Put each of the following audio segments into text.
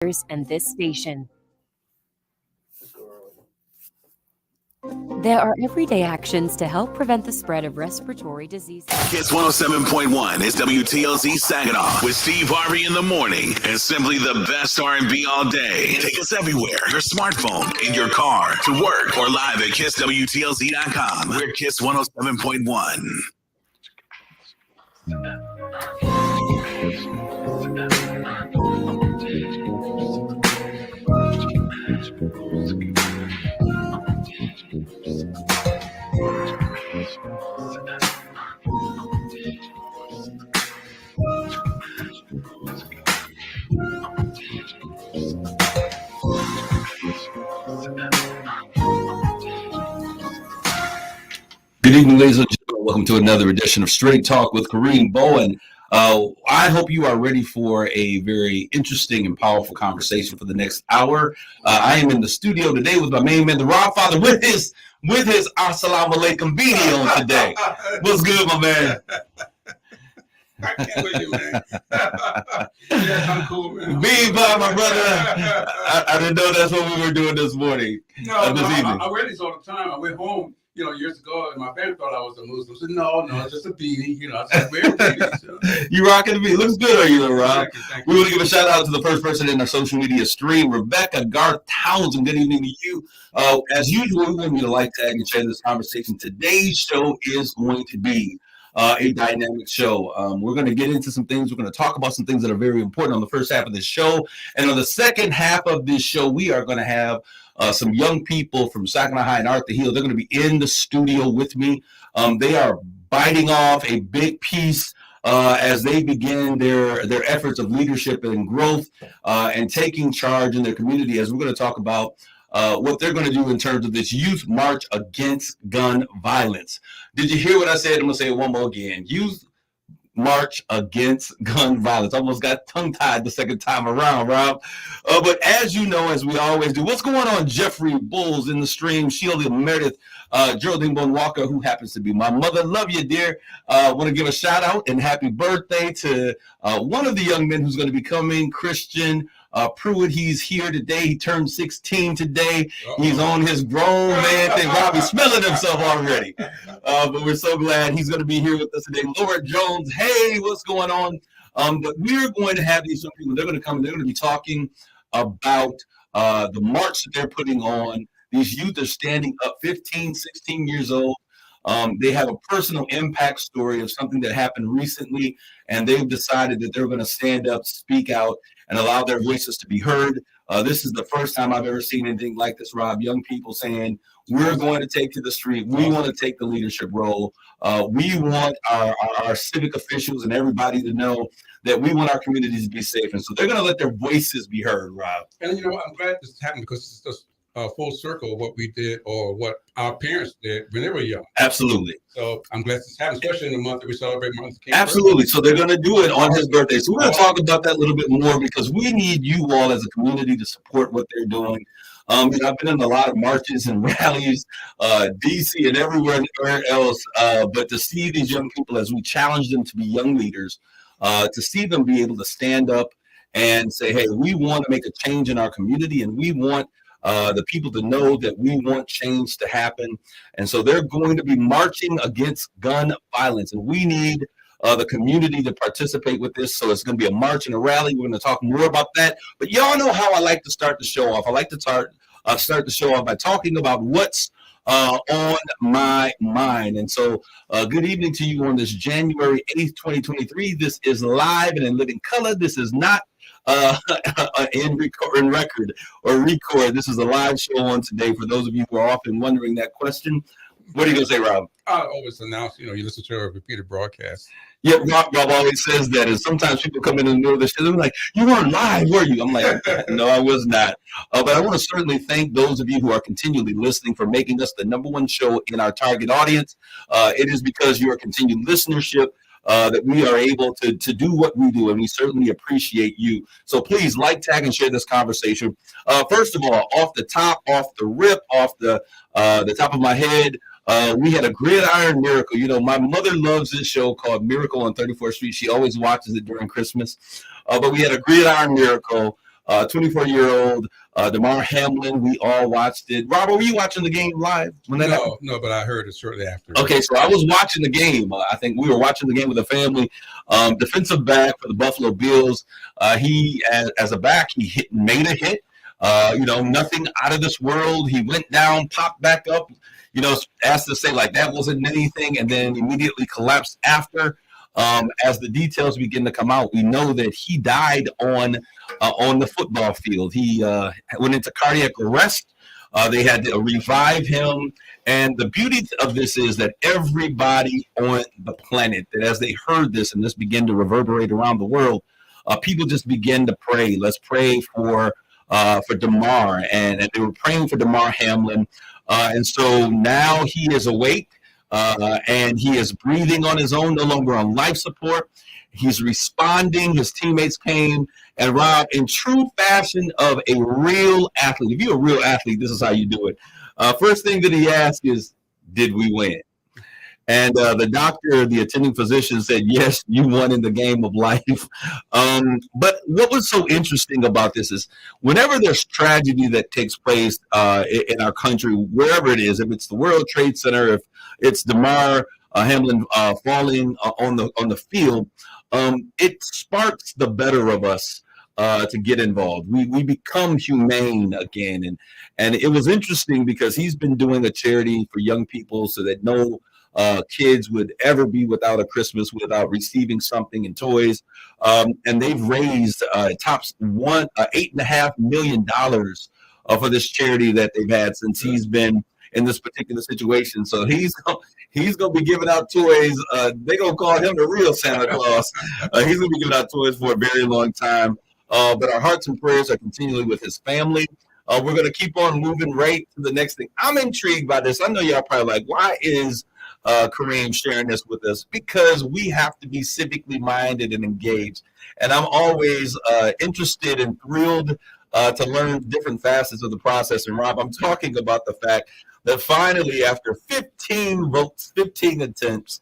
and this station. There are everyday actions to help prevent the spread of respiratory diseases. Kiss 107.1 is WTLZ Saginaw with Steve Harvey in the morning and simply the best R&B all day. Take us everywhere. Your smartphone, in your car, to work, or live at KissWTLZ.com. We're Kiss 107.1. Good evening, ladies and gentlemen. Welcome to another edition of Straight Talk with Kareem Bowen. I hope you are ready for a very interesting and powerful conversation for the next hour. I am in the studio today with my main man, the Rob Father, with his Assalamu Alaikum beanie on today. What's good, my man? I can't with you, man. Yes, I'm cool, man. Be by my brother. I didn't know that's what we were doing this morning. This evening. I wear these all the time. I went home, years ago, and my family thought I was a Muslim. I said, no, it's just a beanie. I said, wear beanies. You rocking the beanie. Looks good on you, though, Rob. Thank you. We want to give a shout out to the first person in our social media stream, Rebecca Garth Townsend. Good evening to you. As usual, we want you to like, tag, and share this conversation. Today's show is going to be a dynamic show. We're going to get into some things. We're going to talk about some things that are very important on the first half of this show. And on the second half of this show, we are going to have some young people from Saginaw High and Arthur Hill. They're going to be in the studio with me. They are biting off a big piece as they begin their efforts of leadership and growth and taking charge in their community, as we're going to talk about what they're going to do in terms of this youth march against gun violence. Did you hear what I said? I'm going to say it one more again. Youth march against gun violence. Almost got tongue-tied the second time around, Rob. But as you know, as we always do, what's going on, Jeffrey Bulls in the stream, Sheila Meredith, Geraldine Bone Walker, who happens to be my mother. Love you, dear. Want to give a shout out and happy birthday to one of the young men who's going to be coming, Christian Pruitt. He's here today. He turned 16 today. He's on his grown man thing. Robbie's smelling himself already. But we're so glad he's going to be here with us today. Laura Jones, hey, what's going on? But we're going to have these young people. They're going to come and they're going to be talking about the march that they're putting on. These youth are standing up 15, 16 years old. They have a personal impact story of something that happened recently, and they've decided that they're going to stand up, speak out, and allow their voices to be heard. This is the first time I've ever seen anything like this, Rob. Young people saying, we're going to take to the street. We want to take the leadership role. We want our civic officials and everybody to know that we want our communities to be safe. And so they're going to let their voices be heard, Rob. And you know what? I'm glad this happened because it's just full circle of what we did or what our parents did when they were young. Absolutely. So I'm glad this happened, especially in the month that we celebrate Martin Luther King. Absolutely. So they're going to do it on his birthday. So we're going to talk about that a little bit more because we need you all as a community to support what they're doing. I've been in a lot of marches and rallies, DC and everywhere else. But to see these young people as we challenge them to be young leaders, to see them be able to stand up and say, hey, we want to make a change in our community and we want the people to know that we want change to happen. And so they're going to be marching against gun violence. And we need the community to participate with this. So it's going to be a march and a rally. We're going to talk more about that. But y'all know how I like to start the show off. I like to start the show off by talking about what's on my mind. And so good evening to you on this January 8th, 2023. This is live and in living color. This is not in record. This is a live show on today. For those of you who are often wondering that question, what are you going to say, Rob? I always announce, you listen to a repeated broadcast. Yeah, Rob always says that. And sometimes people come in the middle of the show, they're like, you weren't live, were you? I'm like, no, I was not. But I want to certainly thank those of you who are continually listening for making us the number one show in our target audience. It is because your continued listenership that we are able to do what we do, and we certainly appreciate you. So please like, tag, and share this conversation. First of all, off the top of my head, we had a gridiron miracle. My mother loves this show called Miracle on 34th Street. She always watches it during Christmas. But we had a gridiron miracle 24-year-old DeMar Hamlin. We all watched it. Robert, were you watching the game live when that happened? No, but I heard it shortly after. Okay, so I was watching the game. I think we were watching the game with the family. Defensive back for the Buffalo Bills. He, as a back, he made a hit. Nothing out of this world. He went down, popped back up. Asked to say like that wasn't anything, and then immediately collapsed after. As the details begin to come out, we know that he died on the football field. He went into cardiac arrest. They had to revive him. And the beauty of this is that everybody on the planet, that as they heard this and this began to reverberate around the world, people just began to pray. Let's pray for DeMar. And they were praying for DeMar Hamlin. And so now he is awake. And he is breathing on his own, no longer on life support. He's responding. His teammates came. And Rob, in true fashion of a real athlete, if you're a real athlete, this is how you do it. First thing that he asked is, did we win? And the doctor, the attending physician said, yes, you won in the game of life. But what was so interesting about this is whenever there's tragedy that takes place in our country, wherever it is, if it's the World Trade Center, if it's DeMar Hamlin falling on the field, it sparks the better of us to get involved. We become humane again. And it was interesting because he's been doing a charity for young people so that no kids would ever be without a Christmas without receiving something in toys. And they've raised tops $8.5 million for this charity that they've had since he's been in this particular situation. So he's gonna be giving out toys. They're gonna call him the real Santa Claus. He's gonna be giving out toys for a very long time. But our hearts and prayers are continually with his family. We're gonna keep on moving right to the next thing. I'm intrigued by this. I know y'all probably like, why is Kareem sharing this with us? Because we have to be civically minded and engaged. And I'm always interested and thrilled to learn different facets of the process. And Rob, I'm talking about the fact that finally, after 15 votes, 15 attempts,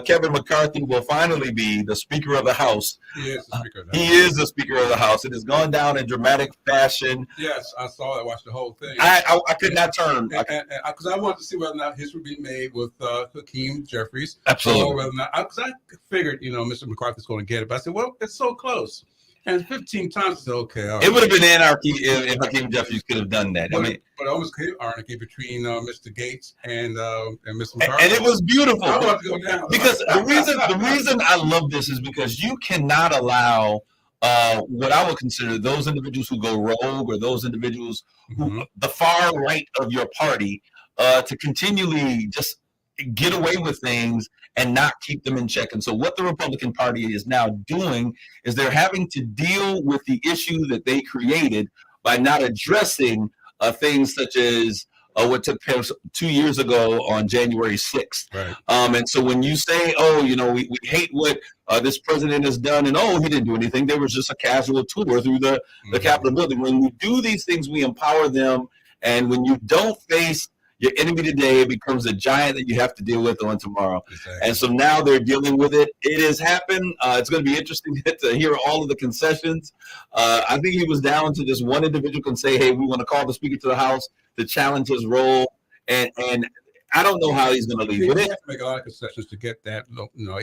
Kevin McCarthy will finally be the Speaker of the House. He is the Speaker of the House. He is the Speaker of the House. It has gone down in dramatic fashion. Yes, I saw it. Watched the whole thing. I could not turn. Because I wanted to see whether or not history would be made with Hakeem Jeffries. Absolutely. Because I figured, Mr. McCarthy's going to get it. But I said, well, it's so close. And 15 times, I said, okay. All right. It would have been anarchy if Hakeem Jeffries could have done that. But it almost came anarchy between Mr. Gates and Mr. McCarthy. And it was beautiful. I want to go down. Because the reason I love this is because you cannot allow what I would consider those individuals who go rogue or those individuals who the far right of your party to continually just get away with things and not keep them in check. And so what the Republican Party is now doing is they're having to deal with the issue that they created by not addressing things such as what took place 2 years ago on January 6th. Right. And so when you say, we hate what this president has done, and he didn't do anything, there was just a casual tour through the Capitol building. When we do these things, we empower them. And when you don't face your enemy today, becomes a giant that you have to deal with on tomorrow. Exactly. And so now they're dealing with it. It has happened. It's going to be interesting to hear all of the concessions. I think he was down to just one individual can say, hey, we want to call the Speaker to the House to challenge his role. And I don't know how he's going to leave. He has to make a lot of concessions to get that. Even though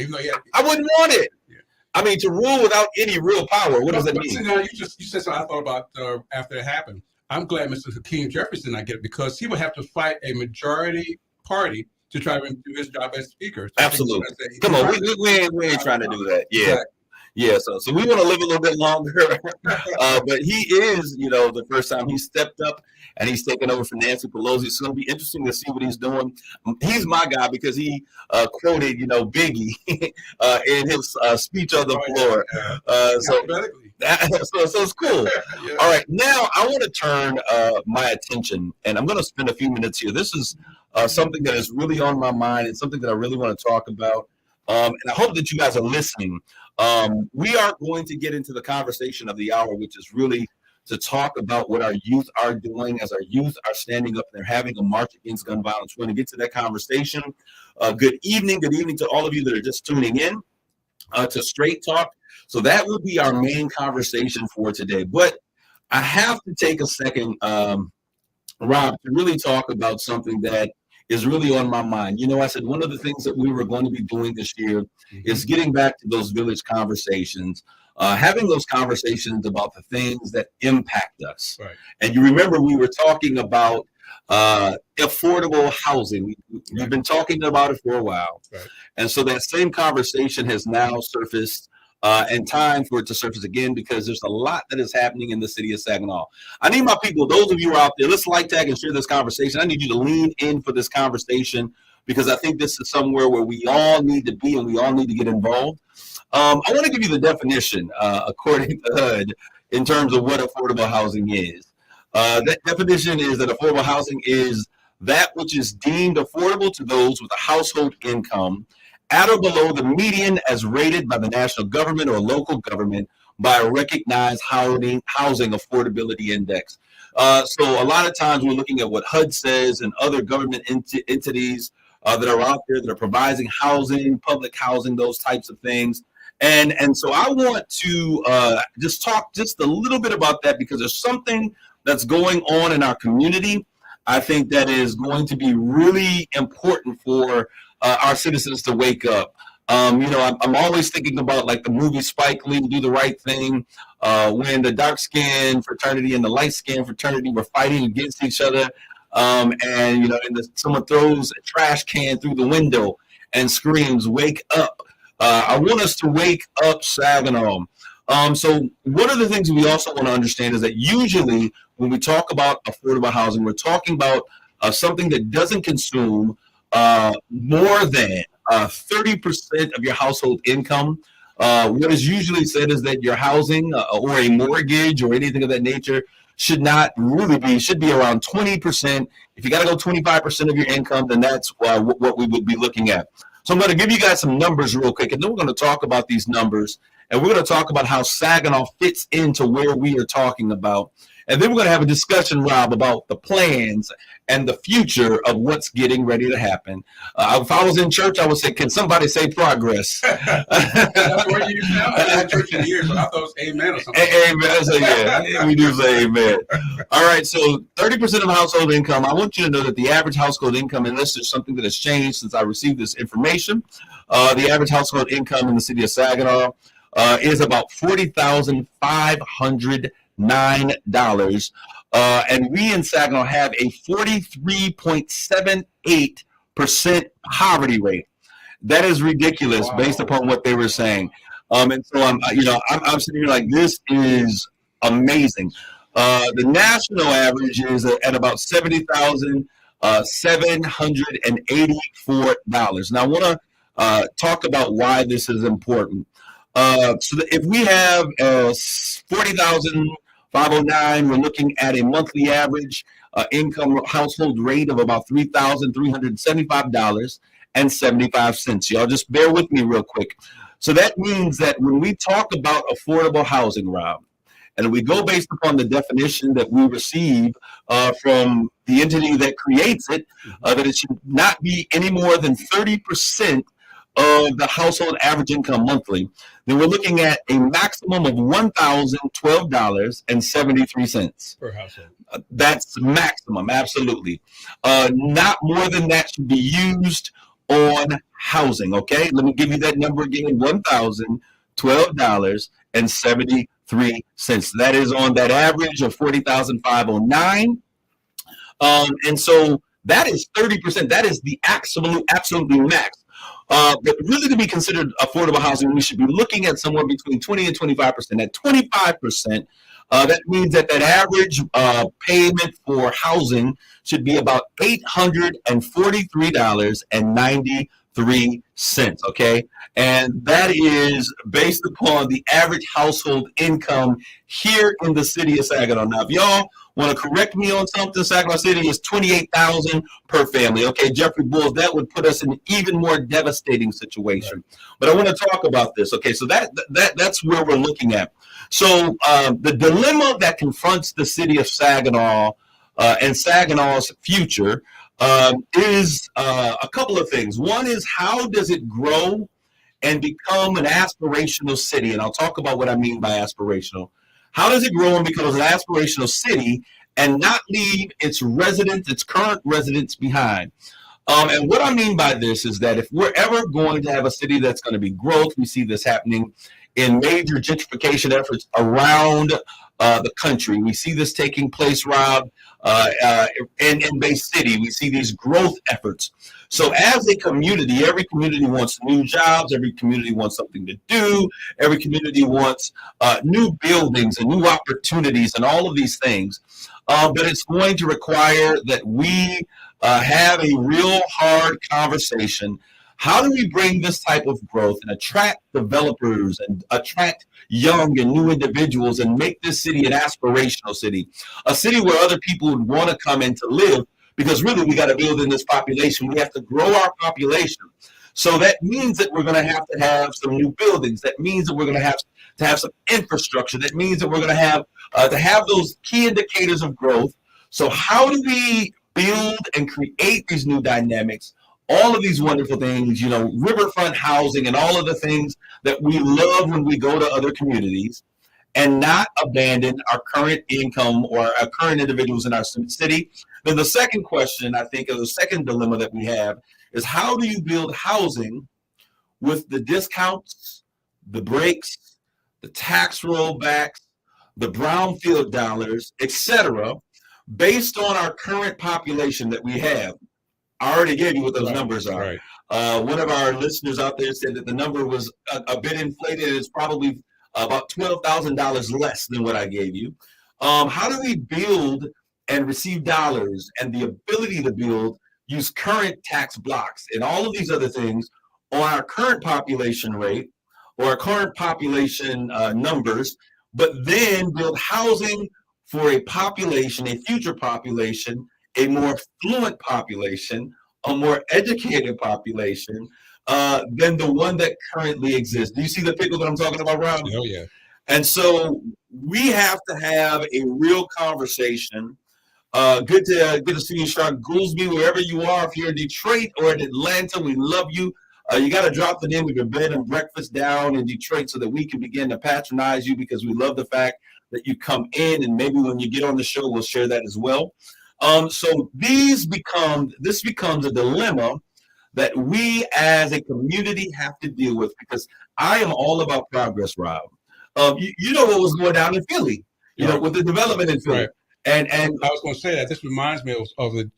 I wouldn't want it. Yeah. I mean, to rule without any real power. What does that mean? See, now you said something I thought about after it happened. I'm glad Mr. Hakeem Jeffries did not get it because he would have to fight a majority party to try to do his job as Speaker. So absolutely. Come on, we ain't trying to do that. Yeah. Exactly. Yeah, so we want to live a little bit longer. But he is, the first time he stepped up and he's taken over for Nancy Pelosi. It's going to be interesting to see what he's doing. He's my guy because he quoted, Biggie in his speech on the floor. So it's cool. Yeah. All right, now I want to turn my attention, and I'm going to spend a few minutes here. This is something that is really on my mind and something that I really want to talk about. And I hope that you guys are listening. We are going to get into the conversation of the hour, which is really to talk about what our youth are doing as our youth are standing up and they're having a march against gun violence. We're going to get to that conversation. Good evening to all of you that are just tuning in to Straight Talk. So that will be our main conversation for today. But I have to take a second, Rob, to really talk about something that is really on my mind. You know, I said one of the things that we were going to be doing this year is getting back to those village conversations, having those conversations about the things that impact us. Right. And you remember we were talking about affordable housing. We've been talking about it for a while. Right. And so that same conversation has now surfaced and time for it to surface again because there's a lot that is happening in the city of Saginaw. I need my people, those of you out there, let's like, tag, and share this conversation. I need you to lean in for this conversation because I think this is somewhere where we all need to be and we all need to get involved. I want to give you the definition, according to HUD, in terms of what affordable housing is. That definition is that affordable housing is that which is deemed affordable to those with a household income at or below the median as rated by the national government or local government by a recognized housing affordability index. So a lot of times we're looking at what HUD says and other government entities that are out there that are providing housing, public housing, those types of things. And so I want to just talk just a little bit about that because there's something that's going on in our community. I think that is going to be really important for our citizens to wake up. I'm always thinking about like the movie Spike Lee, Do the Right Thing, when the dark skinned fraternity and the light skinned fraternity were fighting against each other. Someone throws a trash can through the window and screams, "Wake up." I want us to wake up, Saginaw. So one of the things we also want to understand is that usually when we talk about affordable housing, we're talking about something that doesn't consume more than 30% of your household income. What is usually said is that your housing or a mortgage or anything of that nature should be around 20%. If you got to go 25% of your income, then that's what we would be looking at. So I'm going to give you guys some numbers real quick, and then we're going to talk about these numbers, and we're going to talk about how Saginaw fits into where we are talking about. And then we're going to have a discussion, Rob, about the plans and the future of what's getting ready to happen. If I was in church, I would say, can somebody say progress? That's where you I haven't had church in years, but I thought it was amen or something. Amen. So, yeah, we do say amen. All right, so 30% of household income. I want you to know that the average household income, and this is something that has changed since I received this information, the average household income in the city of Saginaw is about $40,509. And we in Saginaw have a 43.78% poverty rate. That is ridiculous. Wow. Based upon what they were saying. And so I'm sitting here like, this is amazing. The national average is at about $70,784. Now I want to talk about why this is important. So that if we have 40,509, we're looking at a monthly average income household rate of about $3,375.75. Y'all just bear with me real quick. So that means that when we talk about affordable housing, Rob, and we go based upon the definition that we receive from the entity that creates it, that it should not be any more than 30% of the household average income monthly, then we're looking at a maximum of $1,012.73 per household. That's maximum, absolutely. Not more than that should be used on housing. Okay, let me give you that number again: $1,012.73. That is on that average of 40,509. And so that is 30%. That is the absolutely max. But really to be considered affordable housing, we should be looking at somewhere between 20 and 25%. At 25%, that means that average payment for housing should be about $843.93. Okay, and that is based upon the average household income here in the city of Saginaw. Now, if y'all want to correct me on something, Saginaw City is $28,000 per family. Okay, Jeffrey Bulls, that would put us in an even more devastating situation. Right. But I want to talk about this. Okay, so that's where we're looking at. So the dilemma that confronts the city of Saginaw and Saginaw's future is a couple of things. One is, how does it grow and become an aspirational city? And I'll talk about what I mean by aspirational. How does it grow and become an aspirational city and not leave its residents, its current residents behind? And what I mean by this is that if we're ever going to have a city that's going to be growth, we see this happening in major gentrification efforts around the country. We see this taking place, Rob, in Bay City. We see these growth efforts. So as a community, every community wants new jobs. Every community wants something to do. Every community wants new buildings and new opportunities and all of these things. But it's going to require that we have a real hard conversation. How do we bring this type of growth and attract developers and attract young and new individuals and make this city an aspirational city, a city where other people would want to come in to live? Because really, we got to build in this population. We have to grow our population. So that means that we're going to have some new buildings. That means that we're going to have some infrastructure. That means that we're going to have those key indicators of growth. So how do we build and create these new dynamics? All of these wonderful things, you know, riverfront housing and all of the things that we love when we go to other communities, and not abandon our current income or our current individuals in our city. Then the second question, I think, or the second dilemma that we have is how do you build housing with the discounts, the breaks, the tax rollbacks, the brownfield dollars, etc., based on our current population that we have? I already gave you what those numbers are. Right. One of our listeners out there said that the number was a bit inflated. It's probably about $12,000 less than what I gave you. How do we build and receive dollars and the ability to build, use current tax blocks and all of these other things on our current population rate or our current population numbers, but then build housing for a population, a future population, a more fluent population, a more educated population than the one that currently exists? Do you see the pickle that I'm talking about, Rob? Oh, yeah. And so we have to have a real conversation. Good to see you, Shark Goolsby, wherever you are. If you're in Detroit or in Atlanta, we love you. You got to drop the name of your bed and breakfast down in Detroit so that we can begin to patronize you, because we love the fact that you come in, and maybe when you get on the show, we'll share that as well. So this becomes a dilemma that we as a community have to deal with, because I am all about progress, Rob. You know what was going down in Philly, you know, with the development in Philly. Right. And I was going to say that this reminds me of the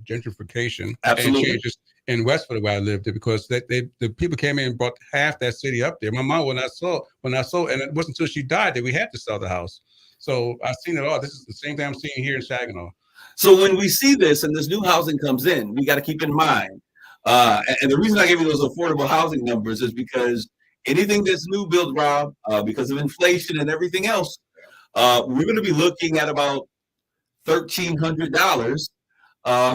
gentrification Absolutely. and changes in Westford where I lived there, because the people came in and brought half that city up there. My mom, when I saw, and it wasn't until she died that we had to sell the house. So I've seen it all. This is the same thing I'm seeing here in Saginaw. So when we see this and this new housing comes in, we got to keep in mind, and the reason I gave you those affordable housing numbers is because anything that's new built, Rob, because of inflation and everything else, we're going to be looking at about $1,300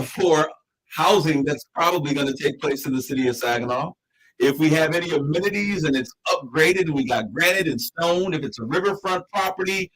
for housing that's probably going to take place in the city of Saginaw. If we have any amenities and it's upgraded and we got granite and stone, if it's a riverfront property,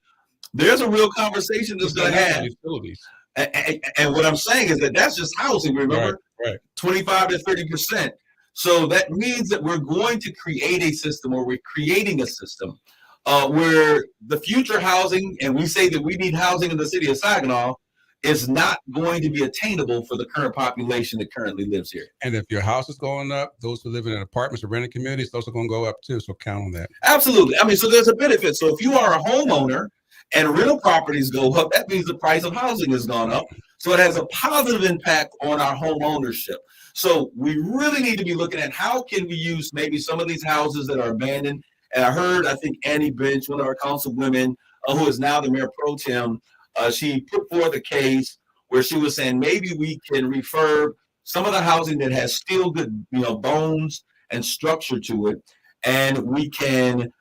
there's a real conversation that's going to have. Utilities. And what I'm saying is that that's just housing, remember? Right. 25 to 30%. So that means that we're going to create a system, or we're creating a system where the future housing, and we say that we need housing in the city of Saginaw, is not going to be attainable for the current population that currently lives here. And if your house is going up, those who live in apartments or rented communities, those are going to go up too. So count on that. Absolutely. I mean, so there's a benefit. So if you are a homeowner and rental properties go up, that means the price of housing has gone up. So it has a positive impact on our home ownership. So we really need to be looking at how can we use maybe some of these houses that are abandoned. And I think Annie Bench, one of our councilwomen, who is now the mayor pro tem, she put forth a case where she was saying maybe we can refurb some of the housing that has still good, bones and structure to it, and we can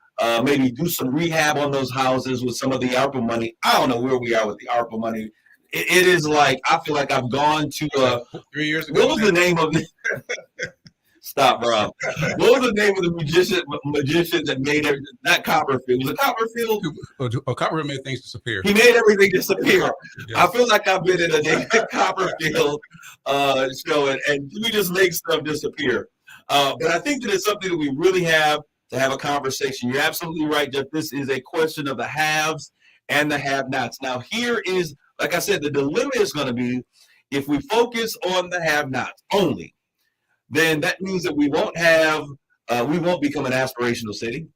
maybe do some rehab on those houses with some of the ARPA money. I don't know where we are with the ARPA money. It is like, I feel like I've gone to 3 years ago. What was the name of it? Stop, Rob. What was the name of the magician that made everything? Not Copperfield. Was it Copperfield? Copperfield made things disappear. He made everything disappear. Yes. I feel like I've been in a David Copperfield show, and we just make stuff disappear. But I think that it's something that we really have to have a conversation. You're absolutely right, Jeff. This is a question of the haves and the have-nots. Now, here is, like I said, the dilemma is going to be if we focus on the have-nots only, then that means that we won't become an aspirational city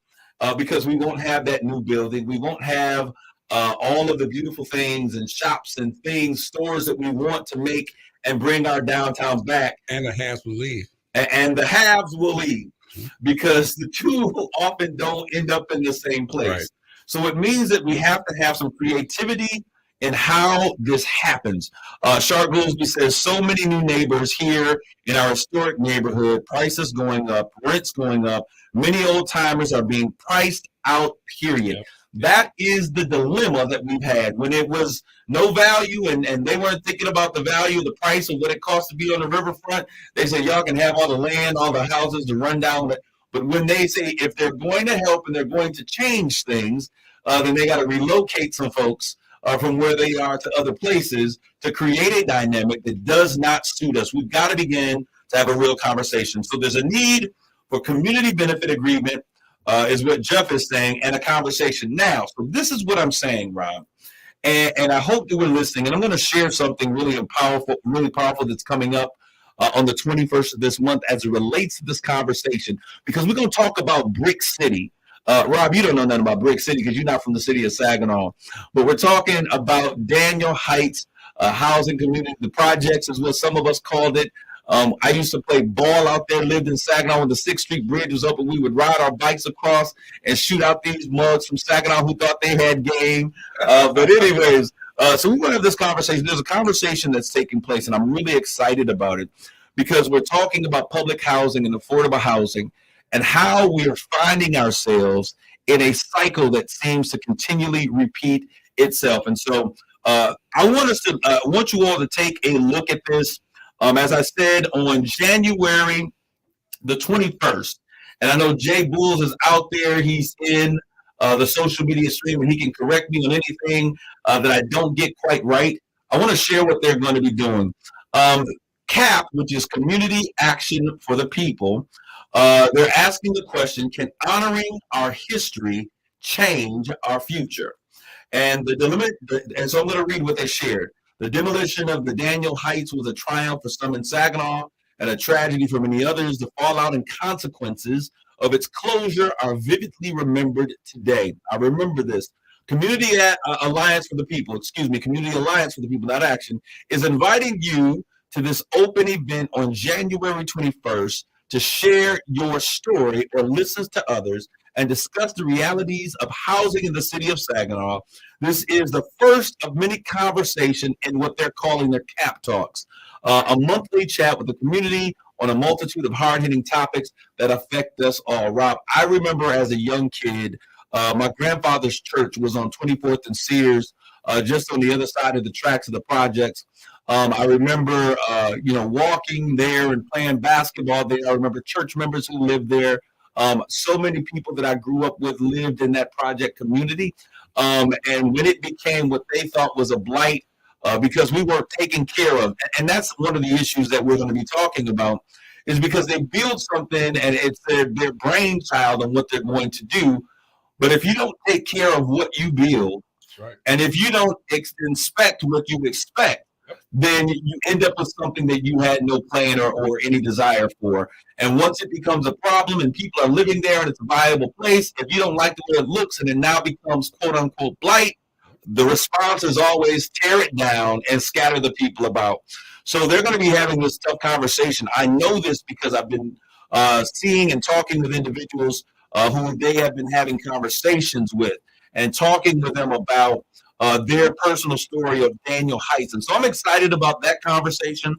because we won't have that new building. We won't have all of the beautiful things and shops and things, stores that we want to make and bring our downtowns back. And the haves will leave. And the haves will leave because the two often don't end up in the same place. Right. So it means that we have to have some creativity in how this happens. Shark Goolsby says, so many new neighbors here in our historic neighborhood, prices going up, rents going up, many old timers are being priced out, period. Yep. That is the dilemma that we've had. When it was no value and they weren't thinking about the value, the price of what it costs to be on the riverfront, they said, y'all can have all the land, all the houses, the rundown. But when they say if they're going to help and they're going to change things, then they got to relocate some folks from where they are to other places to create a dynamic that does not suit us. We've got to begin to have a real conversation. So there's a need for community benefit agreement, is what Jeff is saying, and a conversation now. So this is what I'm saying, Rob, and I hope you were listening. And I'm going to share something really powerful that's coming up on the 21st of this month as it relates to this conversation, because we're going to talk about Brick City. Rob, you don't know nothing about Brick City because you're not from the city of Saginaw, but we're talking about Daniel Heights housing community. The projects is what some of us called it. I used to play ball out there, lived in Saginaw when the 6th Street Bridge was open. We would ride our bikes across and shoot out these mugs from Saginaw who thought they had game. But anyways, so we're going to have this conversation. There's a conversation that's taking place, and I'm really excited about it because we're talking about public housing and affordable housing and how we are finding ourselves in a cycle that seems to continually repeat itself. And so I want you all to take a look at this. As I said, on January the 21st, and I know Jay Bulls is out there. He's in the social media stream, and he can correct me on anything that I don't get quite right. I want to share what they're going to be doing. CAP, which is Community Action for the People, they're asking the question, can honoring our history change our future? And so I'm going to read what they shared. The demolition of the Daniel Heights was a triumph for some in Saginaw and a tragedy for many others. The fallout and consequences of its closure are vividly remembered today. I remember this. Community Alliance for the People, not Action, is inviting you to this open event on January 21st to share your story or listen to others and discuss the realities of housing in the city of Saginaw. This is the first of many conversations in what they're calling their CAP Talks, a monthly chat with the community on a multitude of hard-hitting topics that affect us all. Rob, I remember as a young kid, my grandfather's church was on 24th and Sears, just on the other side of the tracks of the projects. I remember, walking there and playing basketball there. I remember church members who lived there. So many people that I grew up with lived in that project community. And when it became what they thought was a blight, because we weren't taken care of, and that's one of the issues that we're going to be talking about, is because they build something and it's their brainchild on what they're going to do. But if you don't take care of what you build, right, and if you don't inspect what you expect, then you end up with something that you had no plan or any desire for. And once it becomes a problem and people are living there and it's a viable place, if you don't like the way it looks and it now becomes quote unquote blight, the response is always tear it down and scatter the people about. So they're going to be having this tough conversation. I know this because I've been seeing and talking with individuals who they have been having conversations with and talking with them about their personal story of Daniel Heights. And so I'm excited about that conversation.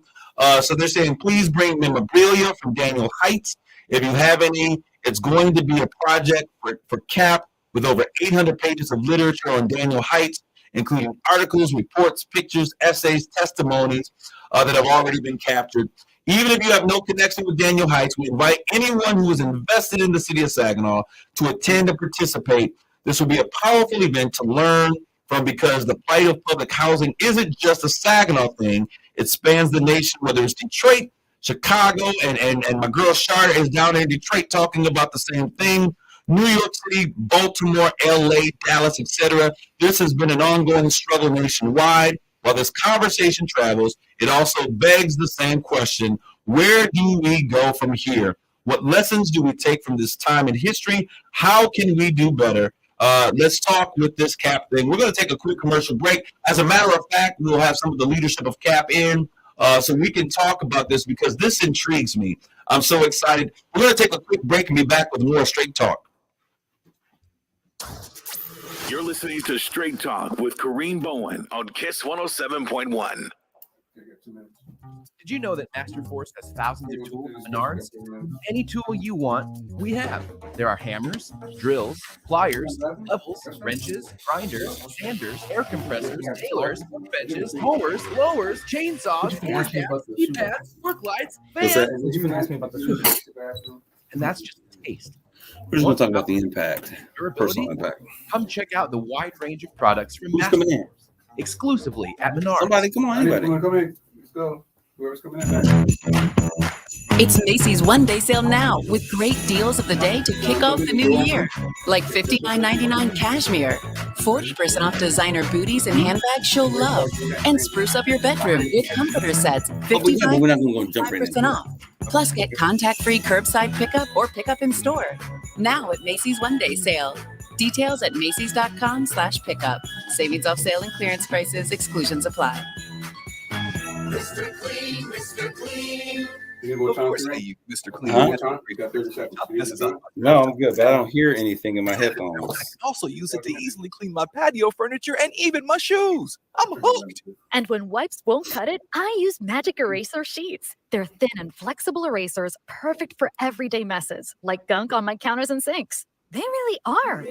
So they're saying, please bring memorabilia from Daniel Heights. If you have any, it's going to be a project for CAP with over 800 pages of literature on Daniel Heights, including articles, reports, pictures, essays, testimonies that have already been captured. Even if you have no connection with Daniel Heights, we invite anyone who is invested in the city of Saginaw to attend and participate. This will be a powerful event to learn from, because the plight of public housing isn't just a Saginaw thing. It spans the nation, whether it's Detroit, Chicago, and my girl Sharda is down in Detroit talking about the same thing. New York City, Baltimore, LA, Dallas, etc. This has been an ongoing struggle nationwide. While this conversation travels, it also begs the same question: where do we go from here? What lessons do we take from this time in history? How can we do better? Let's talk with this CAP thing. We're going to take a quick commercial break. As a matter of fact, we'll have some of the leadership of CAP in so we can talk about this because this intrigues me. I'm so excited. We're going to take a quick break and be back with more Straight Talk. You're listening to Straight Talk with Kareem Bowen on KISS 107.1. Did you know that Master Force has thousands of tools at Menards? Any tool you want, we have. There are hammers, drills, pliers, levels, wrenches, grinders, sanders, air compressors, tailors, benches, mowers, blowers, chainsaws, keypads, work lights, fans. And that's just a taste. We're just going to talk about the impact, personal impact. Come check out the wide range of products from Who's Master coming in? Force exclusively at Menards. Somebody, come on, anybody. Come in. Let's go. Whoever's coming in. It's Macy's one-day sale now with great deals of the day to kick off the new year. Like $59.99 cashmere, 40% off designer booties and handbags show love, and spruce up your bedroom with comforter sets, We're not going to jump right 55% in. off. Plus, get contact-free curbside pickup or pickup in store. Now at Macy's one-day sale. Details at Macy's.com/pickup. Savings off sale and clearance prices. Exclusions apply. Mr. Clean, Mr. Clean. Of course, Mr. Clean. Huh? You got 30 seconds. This is a- No, I'm good, but I don't hear anything in my I can headphones. also use it to easily clean my patio furniture and even my shoes. I'm hooked. And when wipes won't cut it, I use Magic Eraser Sheets. They're thin and flexible erasers, perfect for everyday messes, like gunk on my counters and sinks. They really are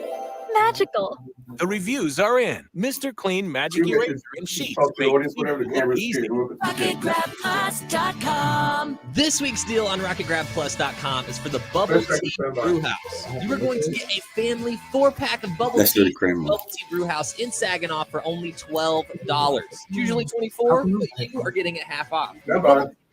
magical. The reviews are in. Mr. Clean Magic Eraser and Sheets. Talk to the audience, whatever the camera's Easy. RocketGrabPlus.com. This week's deal on RocketGrabPlus.com is for the Bubble Tea Brew House. You are going to get a family 4-pack of Bubble That's Tea. really creamy. Bubble Tea Brew House in Saginaw for only $12. Usually $24, but you are getting it half off.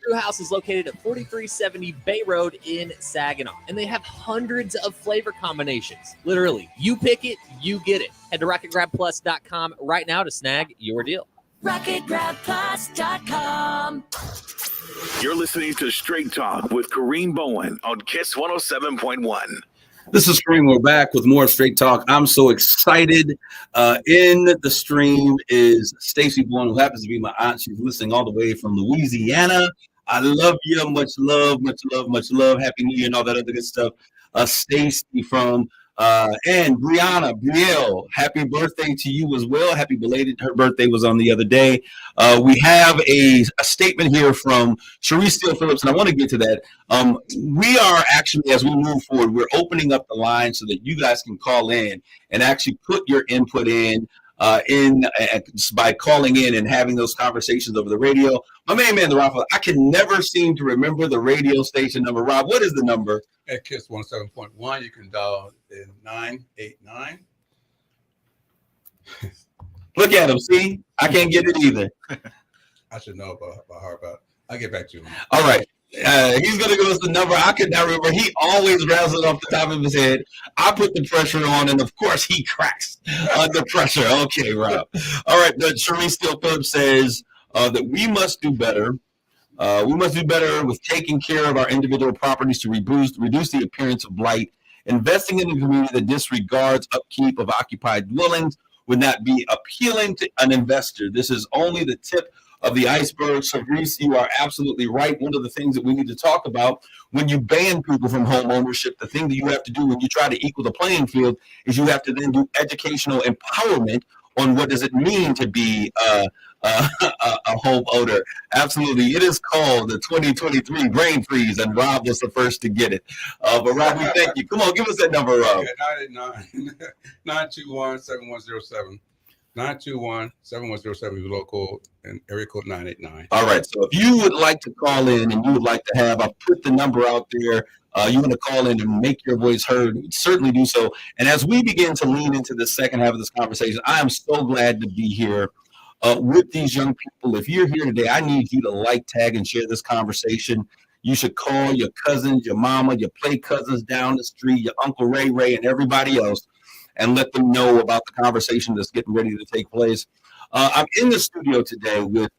Brew House is located at 4370 Bay Road in Saginaw, and they have hundreds of flavor combinations. Literally, you pick it, you get it. Head to RocketGrabPlus.com right now to snag your deal. RocketGrabPlus.com. You're listening to Straight Talk with Kareem Bowen on KISS 107.1. This is Kareem. We're back with more Straight Talk. I'm so excited. In the stream is Stacey Bowen, who happens to be my aunt. She's listening all the way from Louisiana. I love you. Much love, much love, much love. Happy New Year and all that other good stuff. Stacey from and Brielle, happy birthday to you as well. Happy belated. Her birthday was on the other day. We have a statement here from Cherise Steele Phillips, and I want to get to that. We are actually, as we move forward, we're opening up the line so that you guys can call in and actually put your input in by calling in and having those conversations over the radio. My main man, the Rafa, I can never seem to remember the radio station number. Rob, what is the number? At KISS 107.1, you can dial in 989. Look at him. See, I can't get it either. I should know about heart, but I'll get back to you. All right. He's going to give us the number. I could not remember. He always rattles it off the top of his head. I put the pressure on, and of course, he cracks under pressure. Okay, Rob. All right. Cherise Steele Phillips says that we must do better. We must do better with taking care of our individual properties to reduce the appearance of blight. Investing in a community that disregards upkeep of occupied dwellings would not be appealing to an investor. This is only the tip of the iceberg. So, Reese, you are absolutely right. One of the things that we need to talk about when you ban people from home ownership, the thing that you have to do when you try to equal the playing field is you have to then do educational empowerment on what does it mean to be a home owner. Absolutely. It is called the 2023 brain freeze, and Rob was the first to get it. But Rob, we thank you. Come on, give us that number, Rob. 989-921-7107. 921-7107 is the local and area code 989. All right. So if you would like to call in and you would like to have, I'll put the number out there. You want to call in and make your voice heard, certainly do so. And as we begin to lean into the second half of this conversation, I am so glad to be here with these young people. If you're here today, I need you to like, tag, and share this conversation. you should call your cousins, your mama, your play cousins down the street, your Uncle Ray Ray, and everybody else, and let them know about the conversation that's getting ready to take place. I'm in the studio today with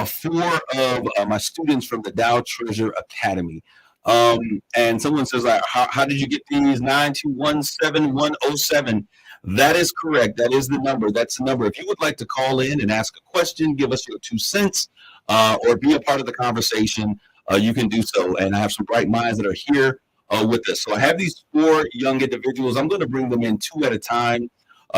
four of my students from the Dow Treasure Academy. And someone says, how did you get these 9217107? That is correct. That is the number. That's the number. If you would like to call in and ask a question, give us your 2 cents, or be a part of the conversation, you can do so. And I have some bright minds that are here with us. So I have these 4 young individuals. I'm going to bring them in 2 at a time.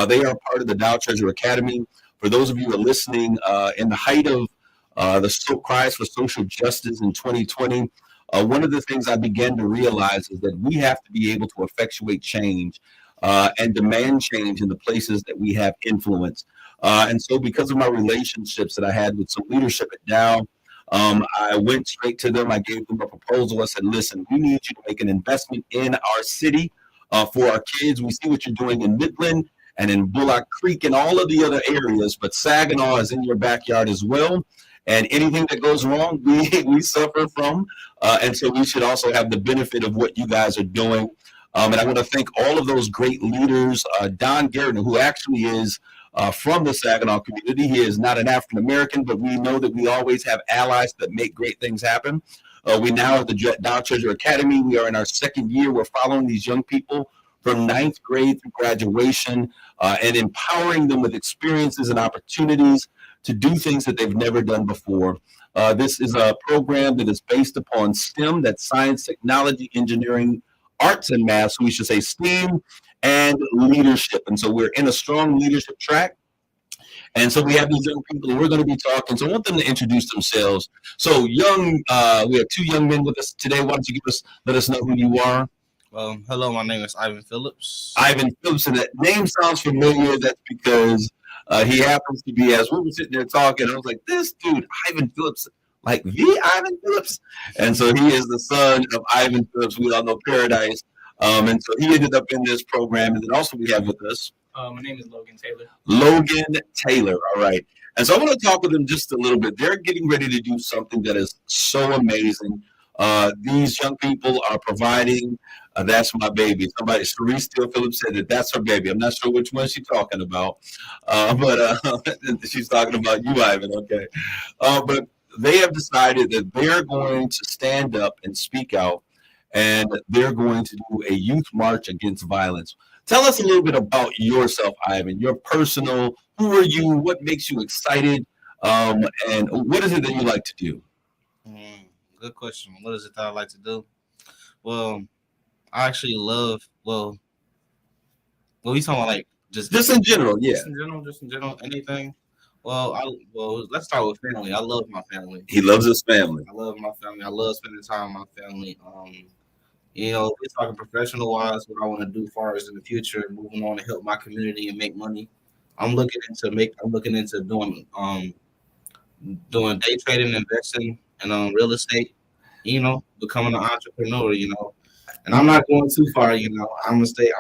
They are part of the Dow Treasure Academy. For those of you who are listening, in the height of the cries for social justice in 2020, one of the things I began to realize is that we have to be able to effectuate change and demand change in the places that we have influence. And so because of my relationships that I had with some leadership at Dow, I went straight to them. I gave them a proposal. I said, listen, we need you to make an investment in our city for our kids. We see what you're doing in Midland and in Bullock Creek and all of the other areas, but Saginaw is in your backyard as well. And anything that goes wrong, we suffer from. And so we should also have the benefit of what you guys are doing. And I want to thank all of those great leaders. Don Garrett, who actually is from the Saginaw community. He is not an African American, but we know that we always have allies that make great things happen. We now have the Dow Treasure Academy. We are in our 2nd year. We're following these young people from 9th grade through graduation and empowering them with experiences and opportunities to do things that they've never done before. This is a program that is based upon STEM, that's science, technology, engineering, arts, and math. So we should say STEAM and leadership. And so we're in a strong leadership track. And so we have these young people who we're going to be talking. So I want them to introduce themselves. So we have 2 young men with us today. Why don't you let us know who you are? Hello, my name is Ivan Phillips. Ivan Phillips, and that name sounds familiar. That's because he happens to be, as we were sitting there talking, I was like, this dude, Ivan Phillips, like the Ivan Phillips. And so he is the son of Ivan Phillips. We all know Paradise. And so he ended up in this program. And then also we have with us. My name is Logan Taylor. Logan Taylor. All right. And so I want to talk with them just a little bit. They're getting ready to do something that is so amazing. These young people are providing. That's my baby. Somebody, Cherise Steele Phillips said that that's her baby. I'm not sure which one she's talking about, but she's talking about you, Ivan. Okay. But they have decided that they're going to stand up and speak out, and they're going to do a youth march against violence. Tell us a little bit about yourself, Ivan. Your personal, who are you? What makes you excited? And what is it that you like to do? Good question. What is it that I like to do? Well, I actually love, we talking about like just in general, yeah. Just in general, anything. Well, let's start with family. I love my family. He loves his family. I love my family. I love spending time with my family. If we're talking professional wise, what I want to do far as in the future, moving on to help my community and make money. I'm looking into doing day trading, investing, and real estate. Becoming an entrepreneur. And I'm not going too far. I'm gonna stay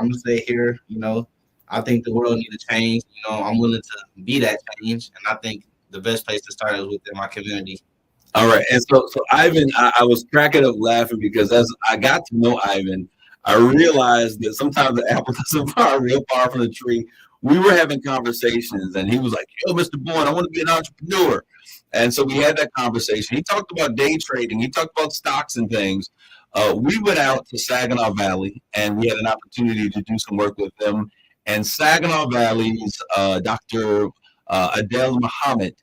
here. I think the world needs to change. I'm willing to be that change, and I think the best place to start is within my community. All right, and so Ivan, I was cracking up laughing because as I got to know Ivan, I realized that sometimes the apple doesn't fall real far from the tree. We were having conversations, and he was like, "Yo, Mr. Bowen, I want to be an entrepreneur." And so we had that conversation. He talked about day trading. He talked about stocks and things. We went out to Saginaw Valley, and we had an opportunity to do some work with them. And Saginaw Valley's Dr. Adel Muhammad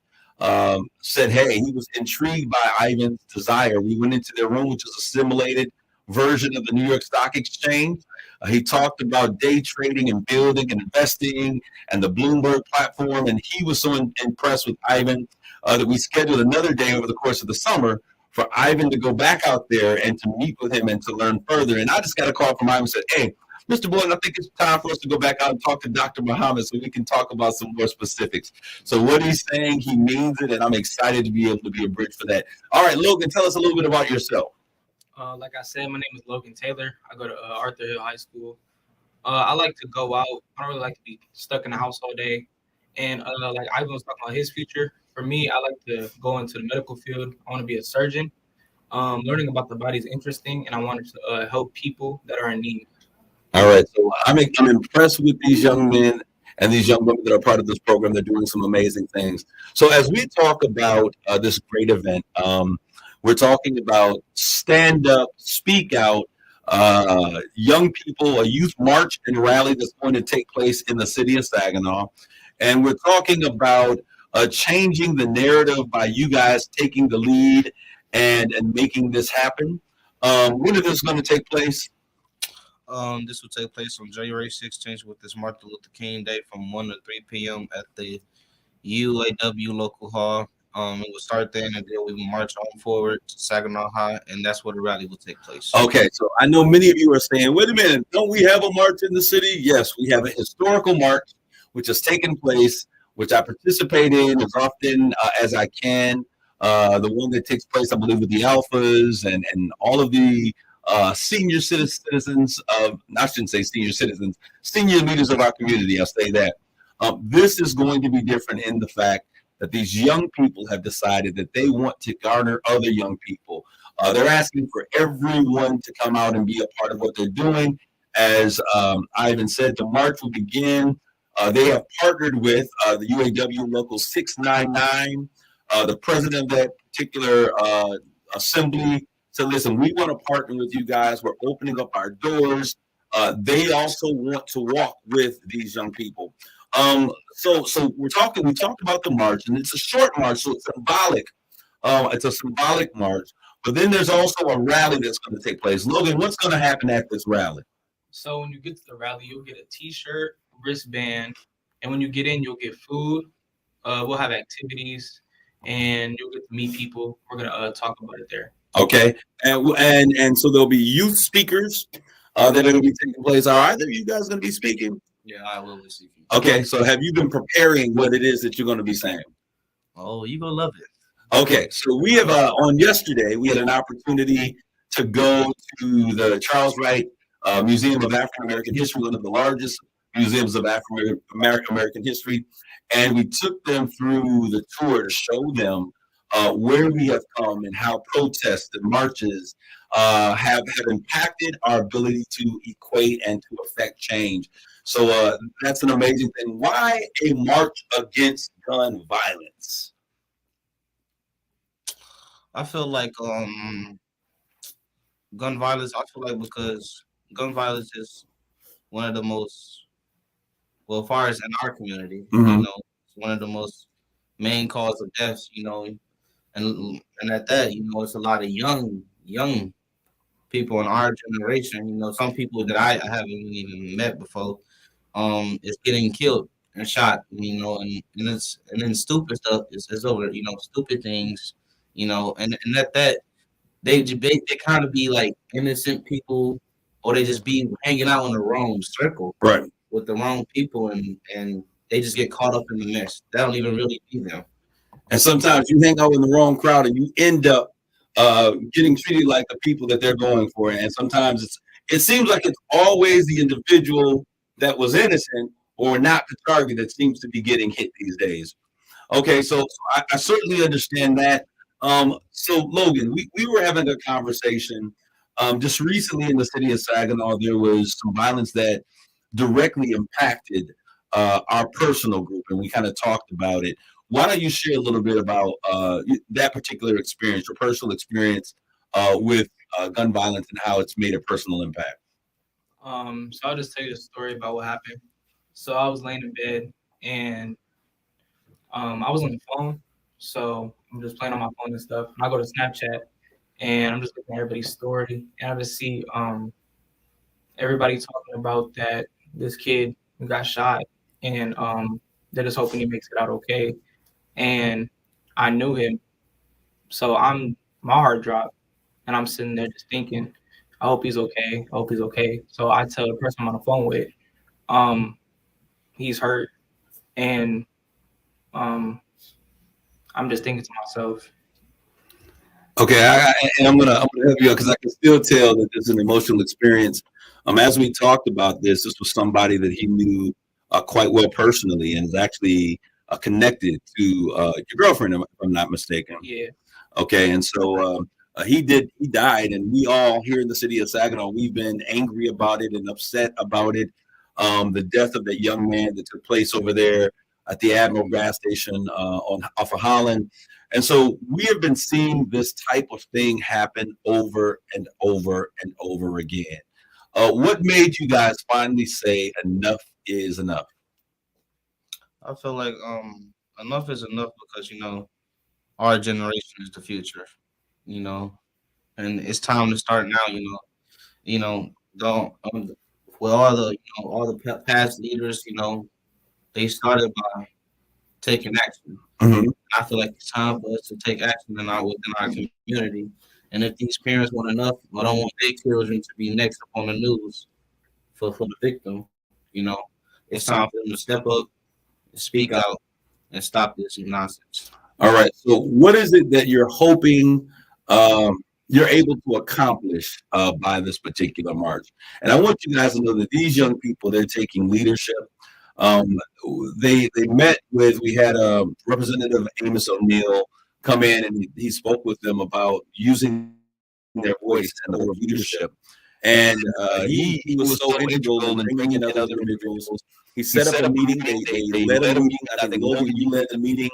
said, hey, he was intrigued by Ivan's desire. We went into their room, which is a simulated version of the New York Stock Exchange. He talked about day trading and building and investing and the Bloomberg platform. And he was so impressed with Ivan that we scheduled another day over the course of the summer for Ivan to go back out there and to meet with him and to learn further. And I just got a call from Ivan and said, hey, Mr. Bowen, I think it's time for us to go back out and talk to Dr. Muhammad so we can talk about some more specifics. So what he's saying, he means it, and I'm excited to be able to be a bridge for that. All right, Logan, tell us a little bit about yourself. Like I said, my name is Logan Taylor. I go to Arthur Hill High School. I like to go out. I don't really like to be stuck in the house all day. And like Ivan was talking about his future. For me, I like to go into the medical field. I want to be a surgeon. Learning about the body is interesting, and I wanted to help people that are in need. All right, so I'm impressed with these young men and these young women that are part of this program. They're doing some amazing things. So as we talk about this great event, we're talking about stand up, speak out, young people, a youth march and rally that's going to take place in the city of Saginaw, and we're talking about changing the narrative by you guys taking the lead and making this happen. When is this going to take place? This will take place on January 16th with this Martin Luther King Day from 1 to 3 p.m. at the UAW local hall. It will start then, and then we will march on forward to Saginaw High, and that's where the rally will take place. Okay, so I know many of you are saying, wait a minute, don't we have a march in the city? Yes, we have a historical march, which has taken place, which I participate in as often as I can. The one that takes place, I believe, with the Alphas and all of the senior citizens of, I shouldn't say senior citizens, senior leaders of our community, I'll say that. This is going to be different in the fact that these young people have decided that they want to garner other young people. They're asking for everyone to come out and be a part of what they're doing. As Ivan said, the march will begin. They have partnered with the UAW Local 699. The president of that particular assembly said, listen, we want to partner with you guys. We're opening up our doors. They also want to walk with these young people. So we talked about the march, and it's a short march, so it's symbolic. It's a symbolic march, but then there's also a rally that's going to take place. Logan, what's going to happen at this rally? So when you get to the rally, you'll get a T-shirt, wristband, and when you get in, you'll get food. We'll have activities, and you'll get to meet people. We're gonna talk about it there. Okay, and so there'll be youth speakers that are going to be taking place. Are either of you guys going to be speaking? Yeah, I will be speaking. Okay, so have you been preparing what it is that you're going to be saying? Oh, you're going to love it. Okay, so we have on yesterday, we had an opportunity to go to the Charles Wright Museum of African American History, one of the largest museums of African American history, and we took them through the tour to show them where we have come and how protests and marches have impacted our ability to equate and to affect change. So that's an amazing thing. Why a march against gun violence? I feel like gun violence, because gun violence is one of the most, well, as far as in our community, it's one of the most main cause of deaths, and at that, it's a lot of young people in our generation, some people that I haven't even met before, is getting killed and shot, and then stupid stuff is over, stupid things, and at that they kind of be like innocent people, or they just be hanging out in the wrong circle, right, with the wrong people, and they just get caught up in the mess. That don't even really be them. And sometimes you hang out in the wrong crowd and you end up getting treated like the people that they're going for. And sometimes it seems like it's always the individual that was innocent or not the target that seems to be getting hit these days. Okay, so I certainly understand that. So Logan, we were having a conversation just recently in the city of Saginaw. There was some violence that directly impacted our personal group, and we kind of talked about it. Why don't you share a little bit about that particular experience, your personal experience with gun violence and how it's made a personal impact? So I'll just tell you the story about what happened. So I was laying in bed and I was on the phone. So I'm just playing on my phone and stuff. And I go to Snapchat and I'm just looking at everybody's story. And I just see everybody talking about that this kid got shot and they're just hoping he makes it out okay. And I knew him. So my heart dropped and I'm sitting there just thinking, I hope he's okay. I hope he's okay. So I tell the person I'm on the phone with, he's hurt. And I'm just thinking to myself. Okay, I'm gonna help you out because I can still tell that this is an emotional experience. As we talked about this was somebody that he knew quite well personally and is actually connected to your girlfriend, if I'm not mistaken. Yeah. Okay, and so He died, and we all here in the city of Saginaw, we've been angry about it and upset about it. The death of that young man that took place over there at the Admiral gas station on off of Holland. And so we have been seeing this type of thing happen over and over and over again. What made you guys finally say enough is enough? I feel like enough is enough because our generation is the future, you know, and it's time to start now. Don't with all the past leaders, they started by taking action. Mhm. I feel like it's time for us to take action within our community. And if these parents want enough or don't want their children to be next up on the news for the victim, it's time for them to step up, speak out, and stop this nonsense. All right. So, what is it that you're hoping you're able to accomplish by this particular march? And I want you guys to know that these young people, they're taking leadership. They met with. We had Representative Amos O'Neill come in, and he spoke with them about using their voice and the leadership. And he was so integral in bringing in other individuals. He set up a meeting. They led a meeting. I think Logan, you led the meeting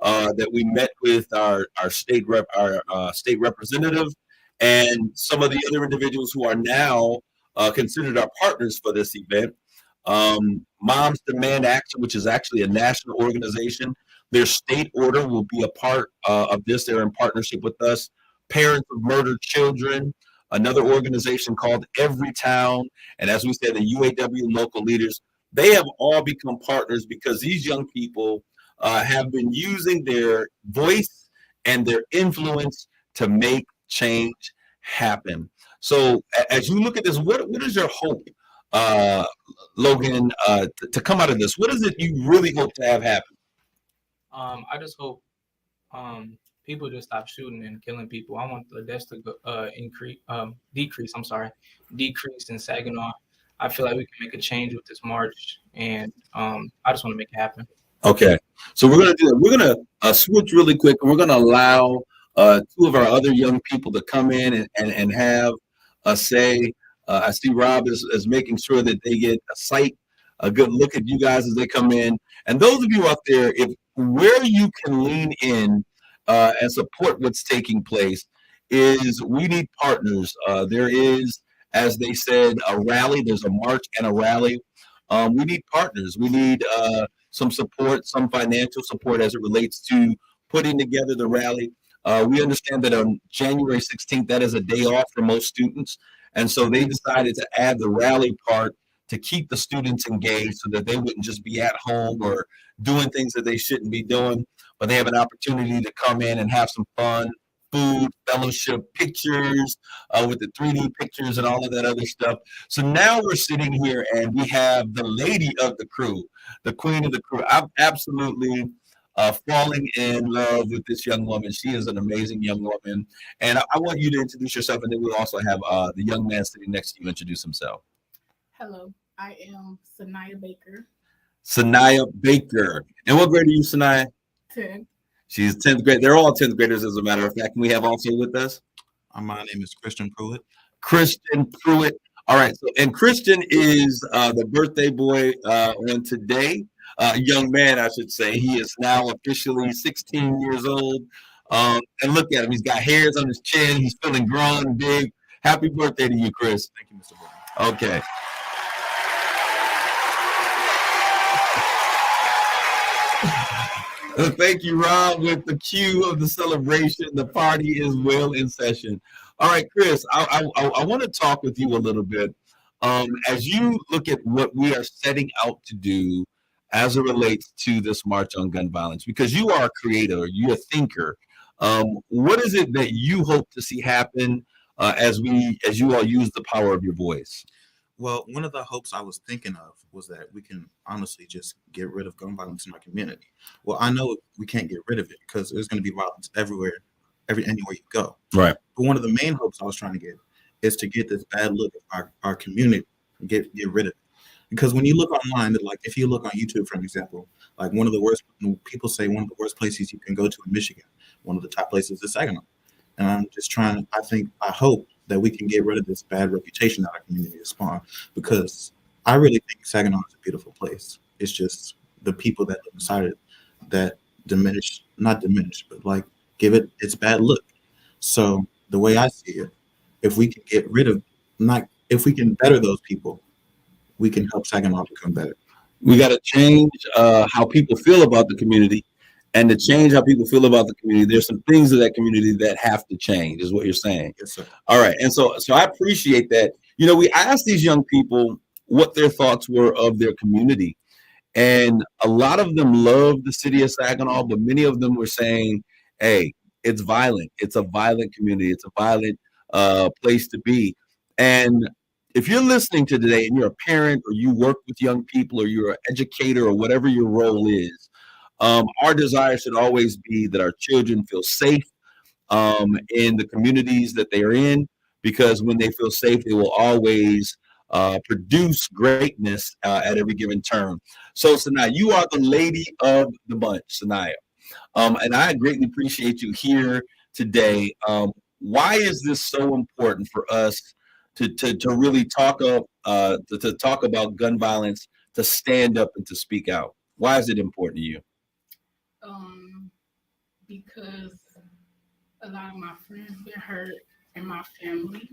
that we met with our state state representative and some of the other individuals who are now considered our partners for this event. Moms Demand Action, which is actually a national organization. Their state order will be a part of this. They're in partnership with us. Parents of Murdered Children, another organization called Every Town, and as we said, the UAW local leaders, they have all become partners because these young people have been using their voice and their influence to make change happen. So as you look at this, what is your hope, Logan, to come out of this? What is it you really hope to have happen? I just hope people just stop shooting and killing people. I want the deaths to decrease in Saginaw. I feel like we can make a change with this march, and I just want to make it happen. Okay, so we're gonna do it. We're gonna switch really quick, and we're gonna allow two of our other young people to come in and have a say. I see Rob is making sure that they get a good look at you guys as they come in. And those of you out there, if where you can lean in and support what's taking place is we need partners. There is, as they said, a rally. There's a march and a rally. We need partners. We need some support, some financial support as it relates to putting together the rally. We understand that on January 16th, that is a day off for most students. And so they decided to add the rally part to keep the students engaged so that they wouldn't just be at home or doing things that they shouldn't be doing, but they have an opportunity to come in and have some fun, food, fellowship, pictures with the 3D pictures and all of that other stuff. So now we're sitting here and we have the lady of the crew, the queen of the crew. I'm absolutely falling in love with this young woman. She is an amazing young woman. And I want you to introduce yourself, and then we'll also have the young man sitting next to you introduce himself. Hello, I am Sanaya Baker. Sanaya Baker. And what grade are you, Sanaya? 10th. She's 10th grade. They're all 10th graders, as a matter of fact. And we have also with us? My name is Christian Pruitt. Christian Pruitt. All right. So, and Christian is the birthday boy on today. Young man, I should say. He is now officially 16 years old. And look at him. He's got hairs on his chin. He's feeling grown and big. Happy birthday to you, Chris. Thank you, Mr. Bowen. Okay. Thank you, Rob, with the cue of the celebration. The party is well in session. All right, Chris, I want to talk with you a little bit. As you look at what we are setting out to do as it relates to this March on Gun Violence, because you are a creator, you're a thinker. What is it that you hope to see happen as you all use the power of your voice? Well, one of the hopes I was thinking of was that we can honestly just get rid of gun violence in our community. Well, I know we can't get rid of it because there's going to be violence everywhere, anywhere you go. Right. But one of the main hopes I was trying to get is to get this bad look at our community and get rid of it. Because when you look online, like if you look on YouTube, for example, like one of the worst, people say one of the worst places you can go to in Michigan, one of the top places is Saginaw. And I'm just trying. I hope that we can get rid of this bad reputation that our community has spawned, because I really think Saginaw is a beautiful place. It's just the people that live inside it that not diminish, but like give it its bad look. So the way I see it, if we can get rid of, not if we can better those people, we can help Saginaw become better. We got to change how people feel about the community, and to change how people feel about the community, there's some things of that community that have to change, is what you're saying. Yes, sir. All right, and so I appreciate that. You know, we asked these young people what their thoughts were of their community, and a lot of them love the city of Saginaw, but many of them were saying, "Hey, it's violent. It's a violent community. It's a violent place to be." And if you're listening to today and you're a parent or you work with young people or you're an educator or whatever your role is, our desire should always be that our children feel safe in the communities that they are in, because when they feel safe, they will always produce greatness at every given turn. So, Sanaya, you are the lady of the bunch, Sanaya. And I greatly appreciate you here today. Why is this so important for us to really talk to talk about gun violence, to stand up and to speak out? Why is it important to you? Because a lot of my friends been hurt and my family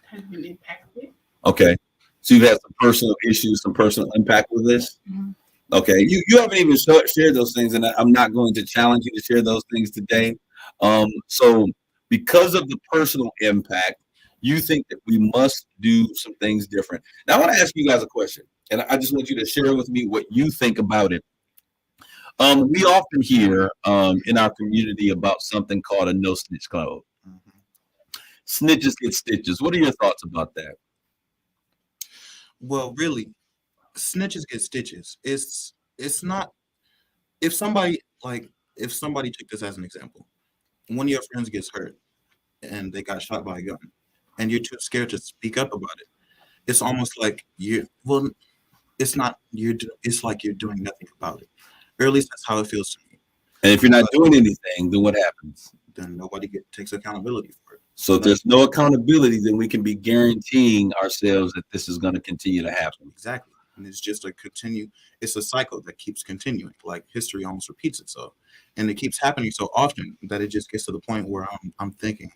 has been impacted. Okay, so you've had some personal issues, some personal impact with this. Mhm. Okay, you haven't even shared those things, and I'm not going to challenge you to share those things today. So because of the personal impact, you think that we must do some things different. Now, I want to ask you guys a question, and I just want you to share with me what you think about it. We often hear in our community about something called a no snitch code. Snitches get stitches. What are your thoughts about that? Well, really, snitches get stitches. It's not, if somebody took this as an example, one of your friends gets hurt and they got shot by a gun, and you're too scared to speak up about it. It's almost like it's not it's like you're doing nothing about it. Or at least that's how it feels to me. And if you're not doing anything, then what happens? Then nobody takes accountability for it. So if there's no accountability, then we can be guaranteeing ourselves that this is going to continue to happen. Exactly. And it's just it's a cycle that keeps continuing. Like history almost repeats itself. And it keeps happening so often that it just gets to the point where I'm thinking,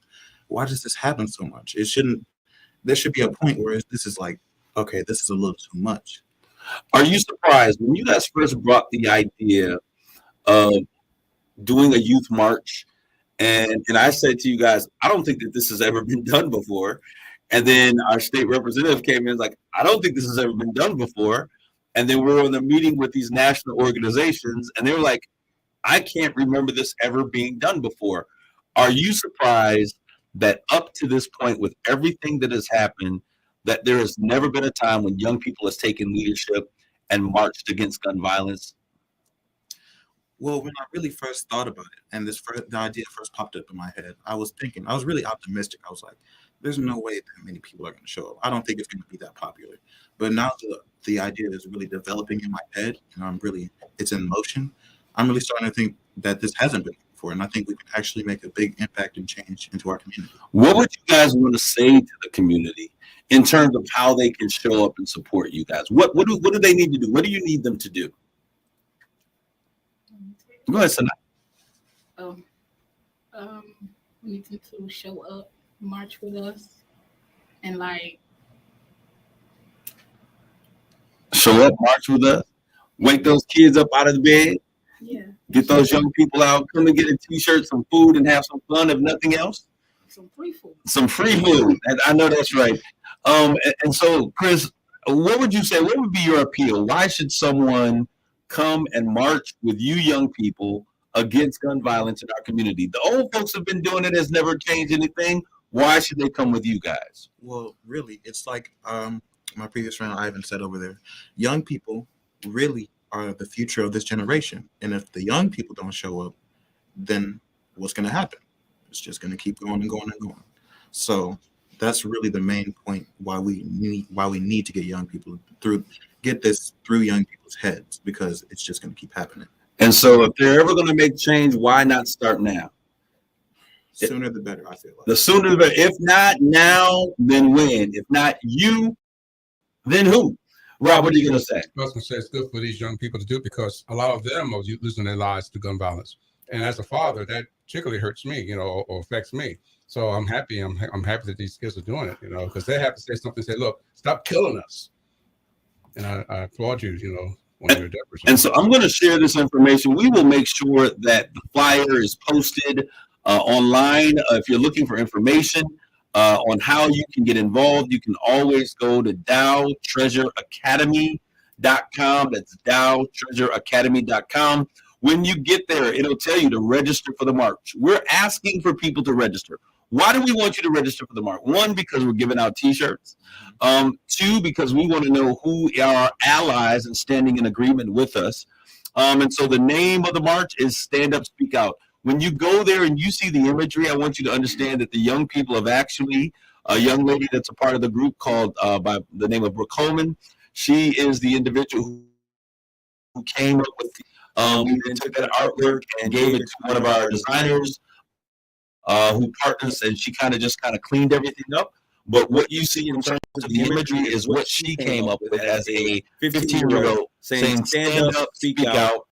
why does this happen so much? There should be a point where this is like, okay, this is a little too much. Are you surprised when you guys first brought the idea of doing a youth march? And I said to you guys, I don't think that this has ever been done before. And then our state representative came in like, I don't think this has ever been done before. And then we were in the meeting with these national organizations, and they were like, I can't remember this ever being done before. Are you surprised that up to this point, with everything that has happened, that there has never been a time when young people has taken leadership and marched against gun violence? Well, when I really first thought about it, and the idea first popped up in my head, I was really optimistic. I was like, there's no way that many people are going to show up. I don't think it's going to be that popular. But now the idea is really developing in my head, and it's in motion. I'm really starting to think that this hasn't been before, and I think we can actually make a big impact and change into our community. What would you guys want to say to the community in terms of how they can show up and support you guys? What do they need to do? What do you need them to do? Go ahead, Sanaa. We need them to show up, march with us, and show up, march with us, wake those kids up out of the bed. Yeah. Get those young people out, come and get a t-shirt, some food, and have some fun, if nothing else. Some free food. Some free food. I know that's right. And so, Chris, what would you say? What would be your appeal? Why should someone come and march with you young people against gun violence in our community? The old folks have been doing it, has never changed anything. Why should they come with you guys? Well, really, it's like my previous friend Ivan said over there. Young people really are the future of this generation. And if the young people don't show up, then what's going to happen? It's just going to keep going and going and going. So that's really the main point why we need to get young people get this through young people's heads, because it's just going to keep happening. And so if they're ever going to make change, why not start now? Sooner the better, I feel like. The sooner the better. If not now, then when? If not you, then who? Rob, what are you going to say? I was going to say it's good for these young people to do it because a lot of them are losing their lives to gun violence. And as a father, that particularly hurts me, or affects me. So I'm happy. I'm happy that these kids are doing it, because they have to say something. Say, look, stop killing us. And I applaud you, on your endeavors. And so I'm going to share this information. We will make sure that the flyer is posted online. If you're looking for information on how you can get involved, you can always go to dowtreasureacademy.com. That's dowtreasureacademy.com. When you get there, it'll tell you to register for the march. We're asking for people to register. Why do we want you to register for the march? One, because we're giving out T-shirts. Two, because we want to know who are allies and standing in agreement with us. And so the name of the march is Stand Up, Speak Out. When you go there and you see the imagery, I want you to understand that the young people have actually, a young lady that's a part of the group called by the name of Brooke Coleman. She is the individual who came up with we then took that artwork and gave it to one of our designers who partners, and she kind of cleaned everything up. But what you see in terms of the imagery is what she came up with as a 15-year-old, saying stand up, speak out.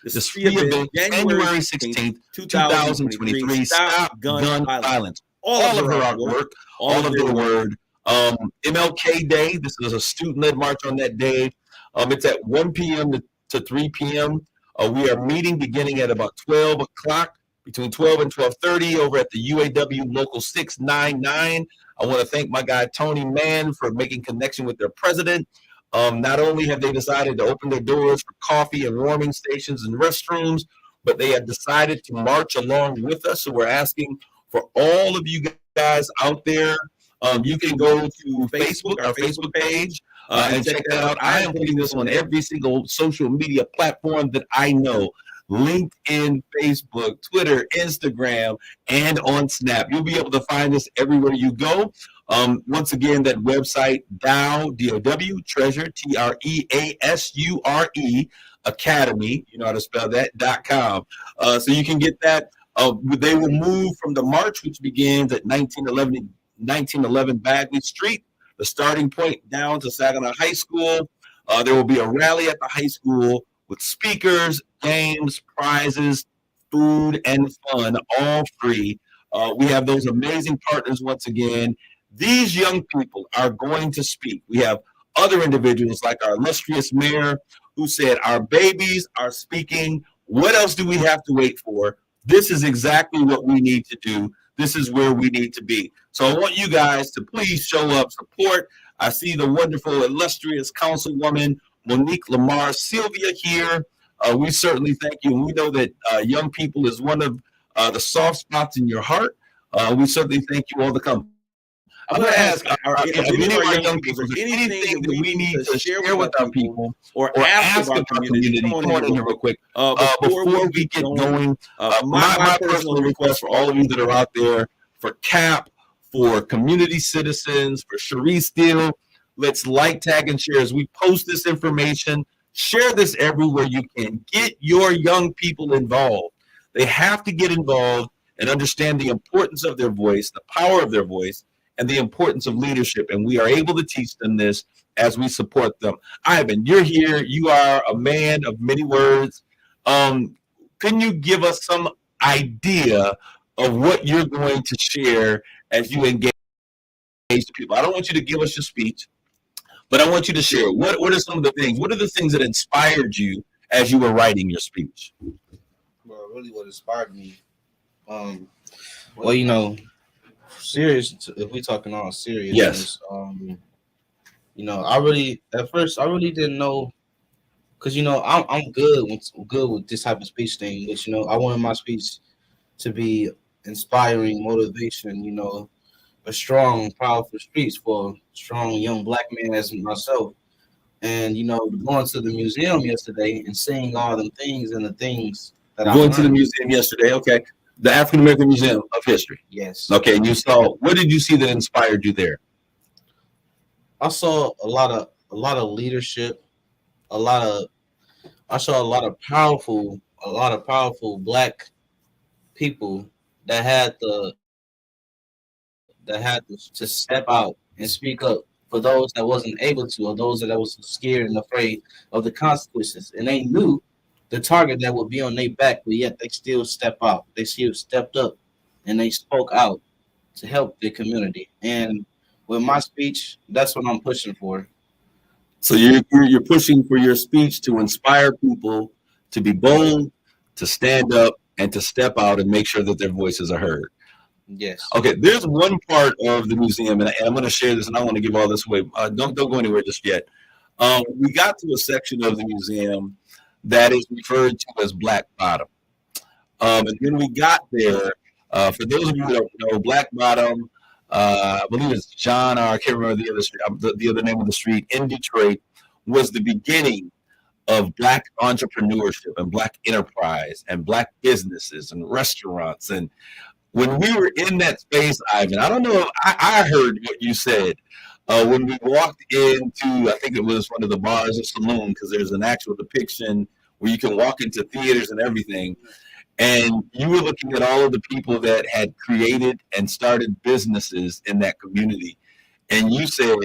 This is free event, January 16th, 2023. Stop gun violence. All of her artwork, all of the word. MLK Day, this is a student-led march on that day. It's at 1 p.m. to 3 p.m. We are meeting beginning at about 12 o'clock, between 12 and 12:30 over at the UAW Local 699. I want to thank my guy, Tony Mann, for making connection with their president. Not only have they decided to open their doors for coffee and warming stations and restrooms, but they have decided to march along with us. So we're asking for all of you guys out there. You can go to Facebook, our Facebook page, and check that out. I am putting this on every single social media platform that I know. LinkedIn, Facebook, Twitter, Instagram, and on Snap. You'll be able to find this everywhere you go. Once again, that website, Dow, D-O-W, Treasure, T-R-E-A-S-U-R-E, Academy, you know how to spell that, .com. So you can get that. They will move from the march, which begins at 1911 Bagley Street, the starting point, down to Saginaw High School. There will be a rally at the high school with speakers, games, prizes, food, and fun, all free. We have those amazing partners once again. These young people are going to speak. We have other individuals like our illustrious mayor who said, our babies are speaking. What else do we have to wait for? This is exactly what we need to do. This is where we need to be. So I want you guys to please show up, support. I see the wonderful, illustrious Councilwoman Monique Lamar Sylvia here. We certainly thank you. And we know that young people is one of the soft spots in your heart. We certainly thank you all to come. I'm going to ask, any of our young people, is there anything that we need to share with our people or ask of our community? Come on in here real quick. Before we get going, my personal request for all of you that are out there, for CAP, for community citizens, for Cherie Steele, let's like, tag, and share as we post this information. Share this everywhere you can. Get your young people involved. They have to get involved and understand the importance of their voice, the power of their voice, and the importance of leadership. And we are able to teach them this as we support them. Ivan, you're here. You are a man of many words. Can you give us some idea of what you're going to share as you engage people? I don't want you to give us your speech, but I want you to share. What are some of the things? What are the things that inspired you as you were writing your speech? Well, really what inspired me, well, you know, serious, if we're talking all serious, yes. You know, at first I really didn't know, because, you know, I'm good with this type of speech thing, but, you know, I wanted my speech to be inspiring, motivation, you know, a strong, powerful speech for a strong young black man as myself. And, you know, going to the museum yesterday and seeing all the things and the things that I Going to the museum yesterday, okay. The African American Museum of History. Yes. Okay, you saw, what did you see that inspired you there? I saw a lot of leadership, I saw a lot of powerful black people that had the to step out and speak up for those that wasn't able to, or those that was scared and afraid of the consequences. And they knew the target that would be on their back, but yet they still step out. They still stepped up and they spoke out to help the community. And with my speech, that's what I'm pushing for. So you're pushing for your speech to inspire people to be bold, to stand up, and to step out and make sure that their voices are heard. Yes. Okay, there's one part of the museum, and I'm going to share this, and I want to give all this away. Don't go anywhere just yet. We got to a section of the museum that is referred to as Black Bottom. And when we got there, for those of you who don't know, Black Bottom, I believe it's John R. I can't remember the other street, the other name of the street in Detroit, was the beginning of Black entrepreneurship and Black enterprise and Black businesses and restaurants. And when we were in that space, Ivan, I don't know if I heard what you said when we walked into, I think it was one of the bars or saloon, because there's an actual depiction where you can walk into theaters and everything. And you were looking at all of the people that had created and started businesses in that community. And you said,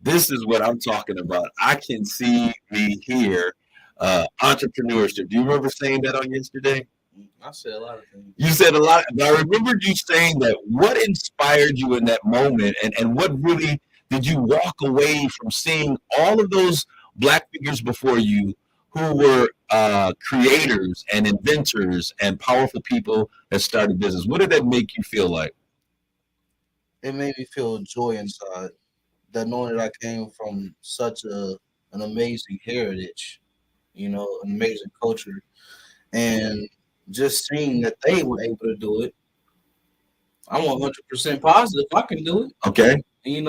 this is what I'm talking about. I can see me here, entrepreneurship. Do you remember saying that on yesterday? I said a lot of things. You said a lot, but I remembered you saying that. What inspired you in that moment, and what really did you walk away from seeing all of those Black figures before you who were creators and inventors and powerful people that started business? What did that make you feel like? It made me feel joy inside, that knowing that I came from such an amazing heritage, an amazing culture, and just seeing that they were able to do it. I'm 100% positive I can do it. Okay. And,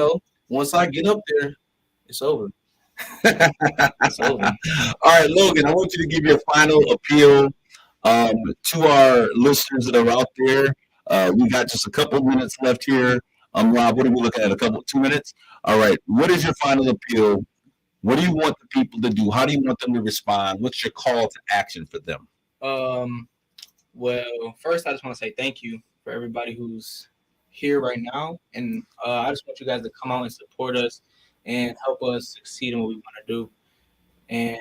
once I get up there, it's over. It's over. All right, Logan, I want you to give your final appeal to our listeners that are out there. We got just a couple minutes left here. Rob, what are we looking at? 2 minutes? All right. What is your final appeal? What do you want the people to do? How do you want them to respond? What's your call to action for them? Well, first, I just want to say thank you for everybody who's here right now. And I just want you guys to come out and support us and help us succeed in what we want to do. And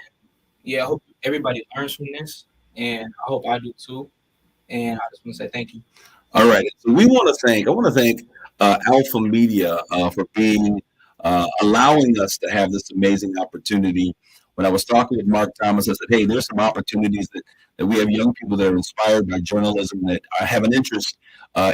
yeah, I hope everybody learns from this. And I hope I do too. And I just want to say thank you. All right. So I want to thank Alpha Media for being allowing us to have this amazing opportunity. When I was talking with Mark Thomas, I said, hey, there's some opportunities that we have young people that are inspired by journalism, that have an interest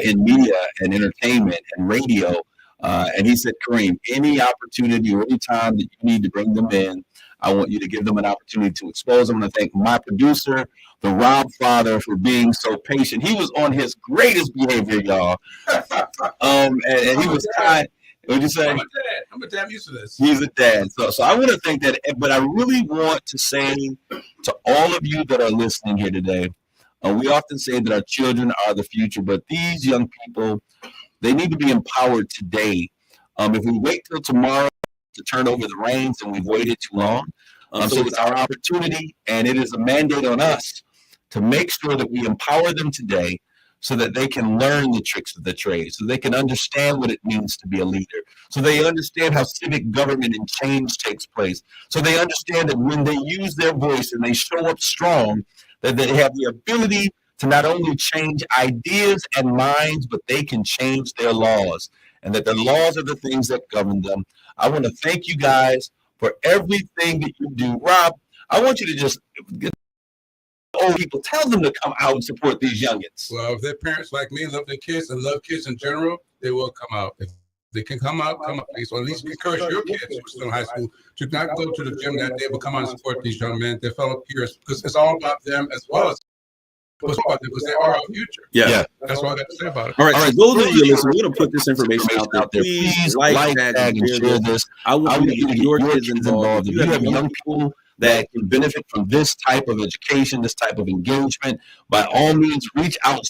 in media and entertainment and radio. And he said, Kareem, any opportunity or any time that you need to bring them in, I want you to give them an opportunity to expose them. And I thank my producer, the Rob father, for being so patient. He was on his greatest behavior, y'all. And he was kind. What'd you say? I'm a dad. I'm a dad. Used to this. He's a dad. So I want to think that, but I really want to say to all of you that are listening here today, we often say that our children are the future, but these young people, they need to be empowered today. If we wait till tomorrow to turn over the reins, then we've waited too long. So it's our opportunity, and it is a mandate on us to make sure that we empower them today, so that they can learn the tricks of the trade, so they can understand what it means to be a leader, so they understand how civic government and change takes place, so they understand that when they use their voice and they show up strong, that they have the ability to not only change ideas and minds, but they can change their laws, and that the laws are the things that govern them. I want to thank you guys for everything that you do. Rob, I want you to just get old people, tell them to come out and support these youngins. Well, if their parents like me love their kids and love kids in general, they will come out. If they can come out, please. Or at least encourage your kids who are still in high school to not go to the gym that day, but come out and support these young men, their fellow peers, because it's all about them as well as because they are our future. Yeah. That's all I got to say about it. All right, so those of you listening, we're going to put this information out there. Please like, tag, and share this. I want you to get your kids involved. If you have young people that can benefit from this type of education, this type of engagement, by all means, reach out.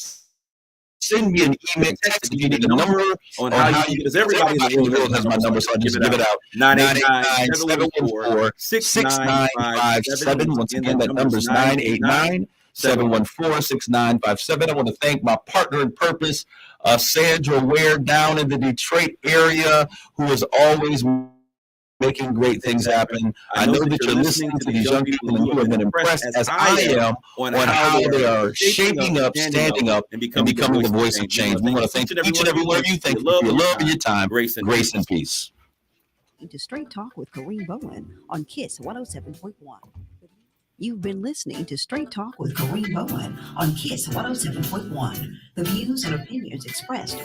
Send me an email, text if you need the number on how you, because everybody in the world has my number, so I'll just give it out. 989-714-6957. Once again, that number is 989 714-6957. I want to thank my partner in purpose, Sandra Ware down in the Detroit area, who is always making great things happen. I know that you're listening to these young people and you have been impressed, as I am, on how they are shaping up, standing up, and becoming the voice of change. We want to thank each and every one of you. Thank you for your love and your time. Grace and peace. To Straight Talk with Kareem Bowen on KISS 107.1. You've been listening to Straight Talk with Kareem Bowen on KISS 107.1. The views and opinions expressed